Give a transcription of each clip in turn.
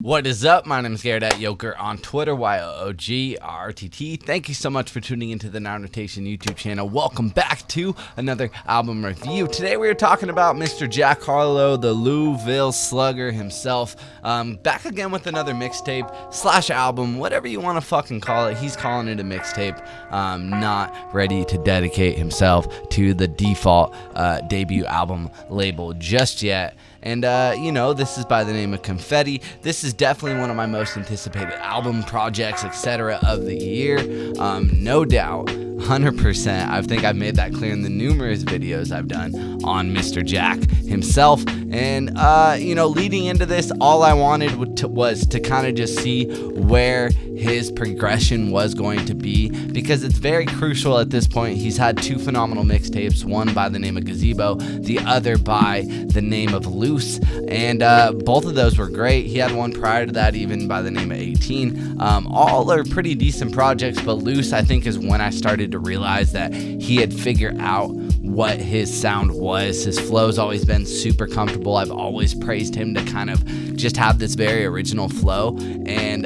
What is up? My name is GARRETT Yoker on Twitter, YOOGRTT. Thank you so much for tuning into the Notation YouTube channel. Welcome back to another album review. Today we are talking about Mr. Jack Harlow, the Louisville Slugger himself. Back again with another mixtape slash album, whatever you want to fucking call it. He's calling it a mixtape. Not ready to dedicate himself to the default debut album label just yet. And, this is by the name of Confetti. This is definitely one of my most anticipated album projects, etc. of the year. No doubt, 100%. I think I've made that clear in the numerous videos I've done on Mr. Jack himself. And, leading into this, all I wanted was to kind of just see where his progression was going to be, because it's very crucial at this point. He's had two phenomenal mixtapes, one by the name of Gazebo, the other by the name of Loose, and both of those were great. He had one prior to that even by the name of 18. All are pretty decent projects, but Loose, I think, is when I started to realize that he had figured out what his sound was. His flow's always been super comfortable. I've always praised him to kind of just have this very original flow, and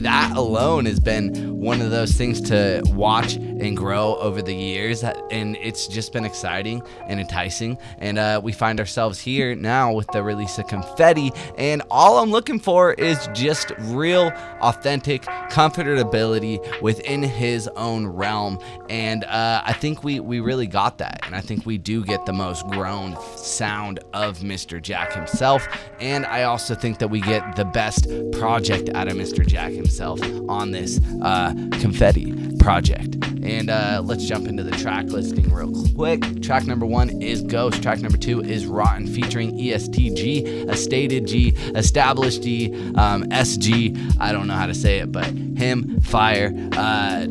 that alone has been one of those things to watch and grow over the years, and it's just been exciting and enticing. And we find ourselves here now with the release of Confetti, and all I'm looking for is just real authentic comfortability within his own realm, and I think we really got that, and I think we do get the most grown sound of Mr. Jack himself, and I also think that we get the best project out of Mr. Jack himself on this Confetti project. And let's jump into the track listing real quick. Track number 1 is Ghost. Track number 2 is Rotten, featuring ESTG, a stated G, established G, SG. I don't know how to say it, but him, fire.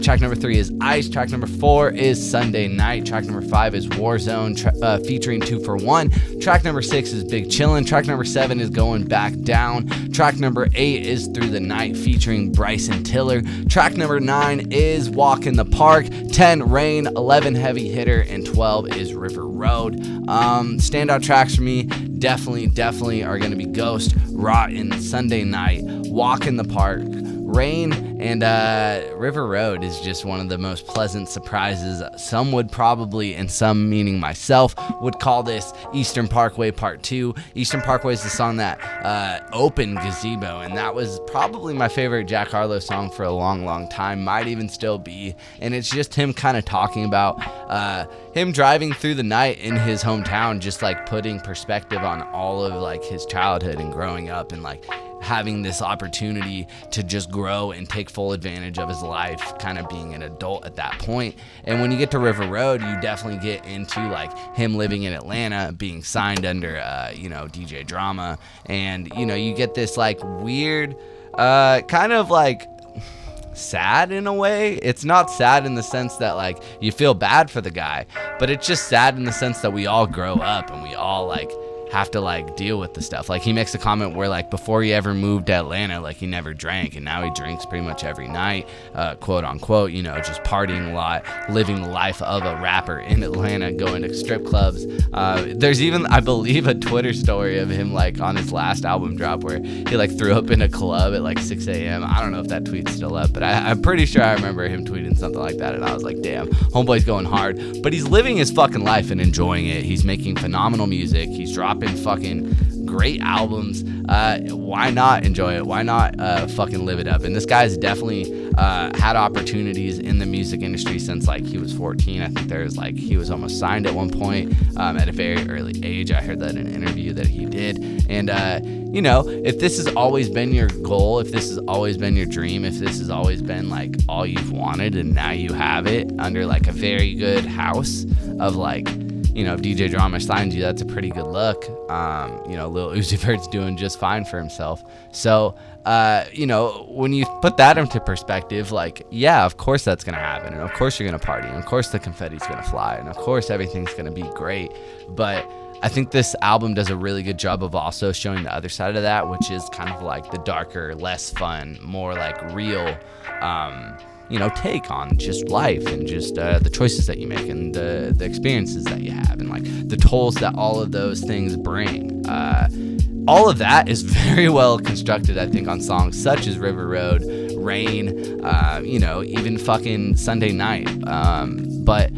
Track number 3 is Ice. Track number 4 is Sunday Night. Track number 5 is Warzone, featuring 2 for 1. Track number 6 is Big Chillin'. Track number 7 is Going Back Down. Track number 8 is Through the Night, featuring Bryson Tiller. Track number 9 is Walk in the Park. 10, Rain. 11, Heavy Hitter. And 12 is River Road. Standout tracks for me definitely are going to be Ghost, Rotten, Sunday Night, Walk in the Park, Rain, and River Road is just one of the most pleasant surprises. Some would probably, and some meaning myself, would call this Eastern Parkway Part 2. Eastern Parkway is the song that opened Gazebo, and that was probably my favorite Jack Harlow song for a long time, might even still be. And it's just him kind of talking about him driving through the night in his hometown, just like putting perspective on all of like his childhood and growing up, and like having this opportunity to just grow and take full advantage of his life, kind of being an adult at that point. And when you get to River Road, you definitely get into like him living in Atlanta, being signed under DJ Drama, and you get this like weird kind of like sad in a way. It's not sad in the sense that like you feel bad for the guy, but it's just sad in the sense that we all grow up and we all like have to like deal with the stuff. Like he makes a comment where like before he ever moved to Atlanta, like he never drank, and now he drinks pretty much every night, quote unquote, just partying a lot, living the life of a rapper in Atlanta, going to strip clubs. There's even, I believe, a Twitter story of him like on his last album drop where he like threw up in a club at like 6 a.m. I don't know if that tweet's still up, but I'm pretty sure I remember him tweeting something like that, and I was like, damn, homeboy's going hard. But he's living his fucking life and enjoying it. He's making phenomenal music. He's dropping fucking great albums. Why not enjoy it? Why not fucking live it up? And this guy's definitely had opportunities in the music industry since like he was 14. I think there's like he was almost signed at one point at a very early age. I heard that in an interview that he did. And if this has always been your goal, if this has always been your dream, if this has always been like all you've wanted, and now you have it under like a very good house of like, if DJ Drama signs you, that's a pretty good look. Lil Uzi Vert's doing just fine for himself. So, when you put that into perspective, like, yeah, of course that's going to happen. And of course you're going to party. And of course the confetti's going to fly. And of course everything's going to be great. But I think this album does a really good job of also showing the other side of that, which is kind of like the darker, less fun, more like real, take on just life and just the choices that you make and the experiences that you have and like the tolls that all of those things bring. all of that is very well constructed, I think, on songs such as River Road, Rain, even fucking Sunday Night. But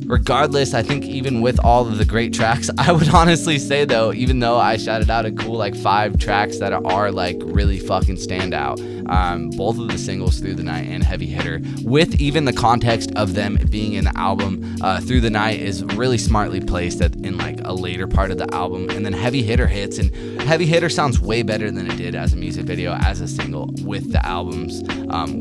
regardless, I think even with all of the great tracks, I would honestly say though, even though I shouted out a cool like 5 tracks that are like really fucking stand out, both of the singles, Through the Night and Heavy Hitter, with even the context of them being in the album, Through the Night is really smartly placed in like a later part of the album, and then Heavy Hitter hits, and Heavy Hitter sounds way better than it did as a music video, as a single, with the album's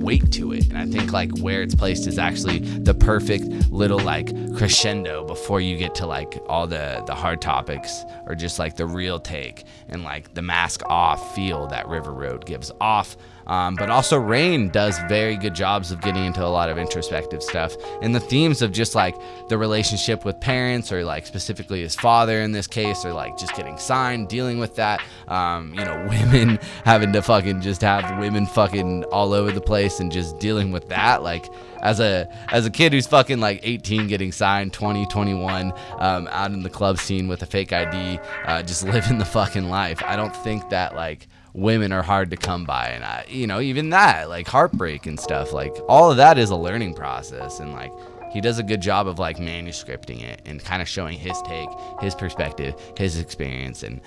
weight to it. And I think like where it's placed is actually the perfect little like crescendo before you get to like all the hard topics, or just like the real take and like the mask off feel that River Road gives off. But also Rain does very good jobs of getting into a lot of introspective stuff, and the themes of just like the relationship with parents, or like specifically his father in this case, or like just getting signed, dealing with that, women having to fucking just have women fucking all over the place, and just dealing with that, like as a kid who's fucking like 18 getting signed, 20, 21, out in the club scene with a fake ID, just living the fucking life. I don't think that like women are hard to come by, and even that, like heartbreak and stuff, like all of that is a learning process, and like he does a good job of like manuscripting it and kind of showing his take, his perspective, his experience. And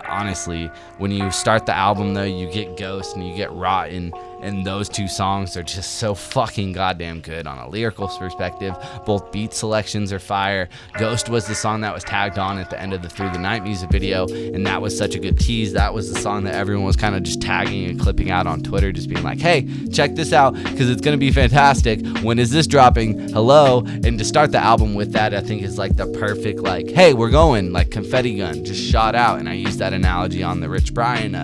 honestly, when you start the album though, you get Ghost and you get Rotten, and those 2 songs are just so fucking goddamn good on a lyrical perspective. Both beat selections are fire. Ghost was the song that was tagged on at the end of the Through the Night music video, and that was such a good tease. That was the song that everyone was kind of just tagging and clipping out on Twitter, just being like, hey, check this out because it's gonna be fantastic. When is this dropping? Hello. And to start the album with that, I think is like the perfect like, hey, we're going, like confetti gun just shot out. And I used that analogy on the Rich Brian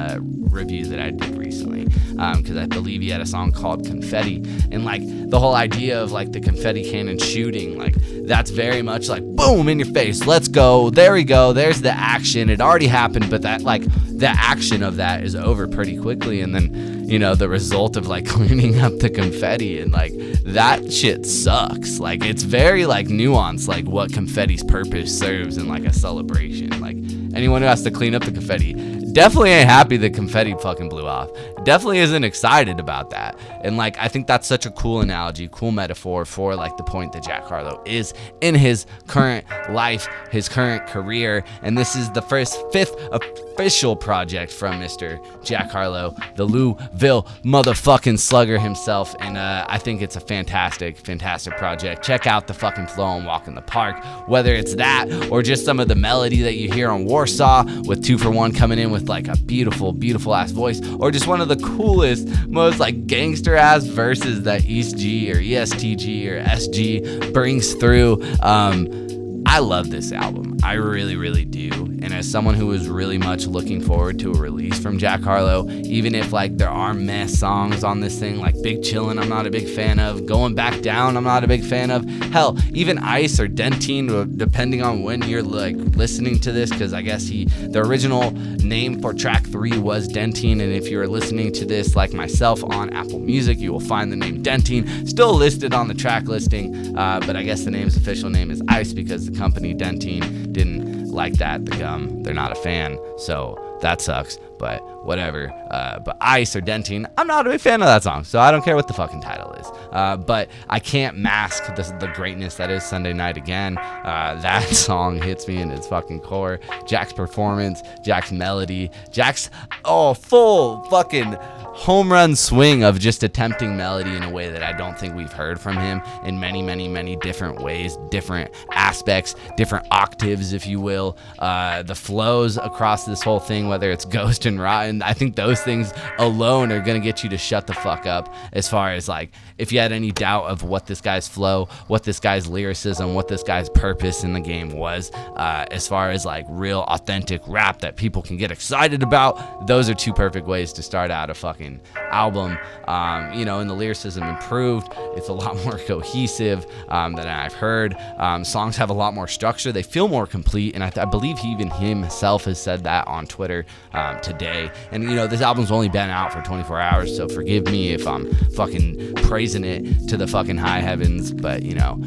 review that I did recently, because I believe he had a song called Confetti, and like the whole idea of like the confetti cannon shooting, like that's very much like boom in your face, let's go, there we go, there's the action, it already happened, but that like the action of that is over pretty quickly, and then the result of like cleaning up the confetti, and like that shit sucks. Like it's very like nuanced, like what confetti's purpose serves in like a celebration. Like anyone who has to clean up the confetti definitely ain't happy the confetti fucking blew off. Definitely isn't excited about that. And like I think that's such a cool analogy, cool metaphor for like the point that Jack Harlow is in his current life, his current career. And this is the fifth official project from Mr. Jack Harlow, the Louisville motherfucking slugger himself. And I think it's a fantastic project. Check out the fucking flow on Walk in the Park, whether it's that or just some of the melody that you hear on Warsaw with 2 for 1 coming in with like a beautiful ass voice, or just one of the coolest, most like gangster ass verses that East G or ESTG or SG brings through. I love this album. I really do. And as someone who was really much looking forward to a release from Jack Harlow, even if like there are meh songs on this thing, like Big Chillin' I'm not a big fan of, Going Back Down I'm not a big fan of, hell, even Ice or Dentine, depending on when you're like listening to this, because I guess the original name for track 3 was Dentine, and if you're listening to this like myself on Apple Music, you will find the name Dentine still listed on the track listing, but I guess the official name is Ice, because the company Dentine didn't like that, the gum, they're not a fan, so that sucks, but whatever. But Ice or Dentine, I'm not a big fan of that song, so I don't care what the fucking title is, but I can't mask the greatness that is Sunday Night Again. That song hits me in its fucking core. Jack's performance, Jack's melody, Jack's full fucking home run swing of just attempting melody in a way that I don't think we've heard from him in many different ways, different aspects, different octaves, if you will. The flows across this whole thing, whether it's Ghost and Rotten, I think those things alone are gonna get you to shut the fuck up, as far as like if you had any doubt of what this guy's flow, what this guy's lyricism, what this guy's purpose in the game was, as far as like real authentic rap that people can get excited about. Those are 2 perfect ways to start out a fucking fucking album. You know, and the lyricism improved. It's a lot more cohesive than I've heard. Songs have a lot more structure. They feel more complete, and I believe he even himself has said that on Twitter today. And you know, this album's only been out for 24 hours, so forgive me if I'm fucking praising it to the fucking high heavens, but you know,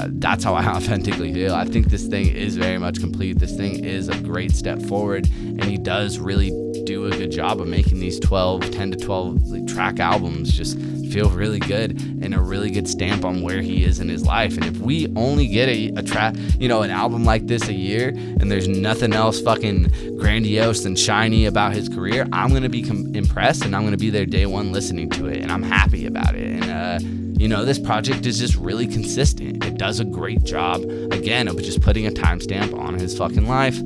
that's how I authentically feel. I think this thing is very much complete. This thing is a great step forward, and he does really do a good job of making these 10 to 12 track albums just feel really good and a really good stamp on where he is in his life. And if we only get a track, you know, an album like this a year, and there's nothing else fucking grandiose and shiny about his career, I'm gonna be impressed, and I'm gonna be there day one listening to it, and I'm happy about it. And you know, this project is just really consistent. It does a great job, again, of just putting a timestamp on his fucking life.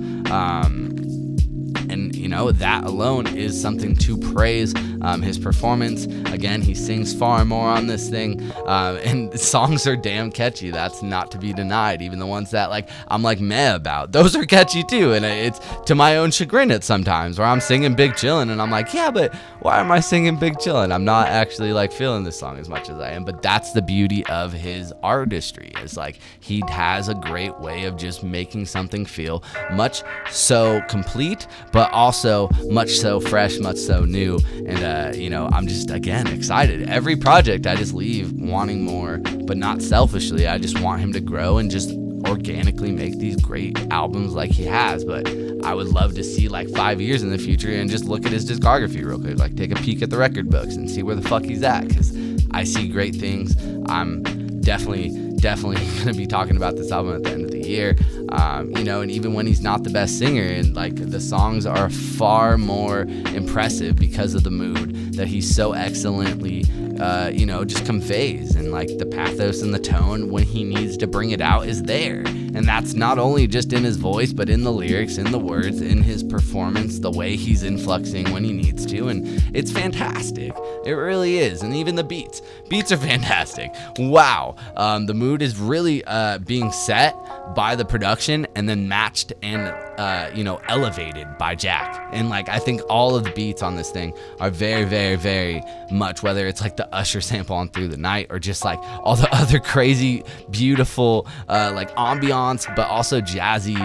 And you know, that alone is something to praise. His performance, again, he sings far more on this thing, and the songs are damn catchy. That's not to be denied. Even the ones that like I'm like meh about, those are catchy too. And it's to my own chagrin at sometimes, where I'm singing Big Chillin' and I'm like, yeah, but why am I singing Big Chillin'? I'm not actually like feeling this song as much as I am. But that's the beauty of his artistry, is like he has a great way of just making something feel much so complete, but also much so fresh, much so new. And you know, I'm just, again, excited. Every project I just leave wanting more, but not selfishly. I just want him to grow and just organically make these great albums like he has. But I would love to see like 5 years in the future and just look at his discography real quick, like take a peek at the record books and see where the fuck he's at, because I see great things. I'm definitely gonna be talking about this album at the end of the year. You know, and even when he's not the best singer, and like the songs are far more impressive because of the mood that he so excellently you know, just conveys, and like the pathos and the tone when he needs to bring it out is there. And that's not only just in his voice, but in the lyrics, in the words, in his performance, the way he's influxing when he needs to. And it's fantastic. It really is. And even the beats are fantastic. Wow. The mood is really being set by the production, and then matched and you know, elevated by Jack. And like, I think all of the beats on this thing are very, very, very much, whether it's like the Usher sample on Through the Night, or just like all the other crazy, beautiful like ambiance, but also jazzy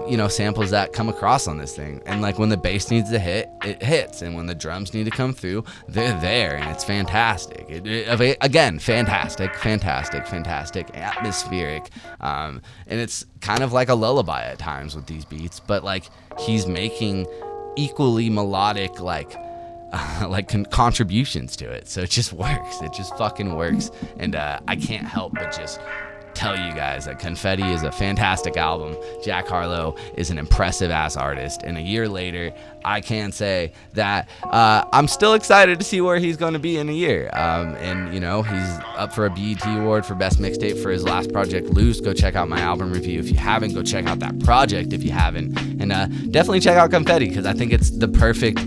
you know, samples that come across on this thing. And like when the bass needs to hit, it hits, and when the drums need to come through, they're there, and it's fantastic. Again, fantastic, atmospheric, and it's kind of like a lullaby at times with these beats, but like he's making equally melodic like contributions to it, so it just works. It just fucking works. And I can't help but just tell you guys that Confetti is a fantastic album. Jack Harlow is an impressive ass artist, and a year later I can say that I'm still excited to see where he's going to be in a year. And you know, he's up for a BET award for best mixtape for his last project, Loose. Go check out my album review if you haven't. Go check out that project if you haven't, and definitely check out Confetti, because I think it's the perfect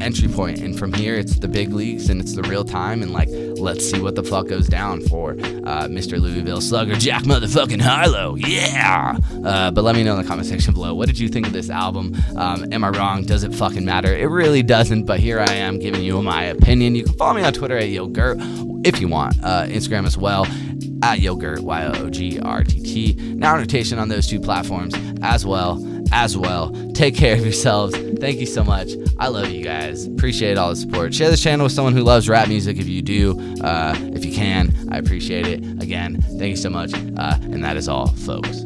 entry point. And from here, it's the big leagues, and it's the real time, and like, let's see what the fuck goes down for Mr. Louisville Slugger, Jack motherfucking Harlow. Yeah. But let me know in the comment section below, what did you think of this album? Am I wrong? Does it fucking matter? It really doesn't, but here I am giving you my opinion. You can follow me on Twitter at YoGert if you want, Instagram as well, at YoGert, YoGRTT. Now rotation on those two platforms as well. Take care of yourselves. Thank you so much. I love you guys. Appreciate all the support. Share this channel with someone who loves rap music if you do. If you can, I appreciate it. Again, thank you so much. And that is all, folks.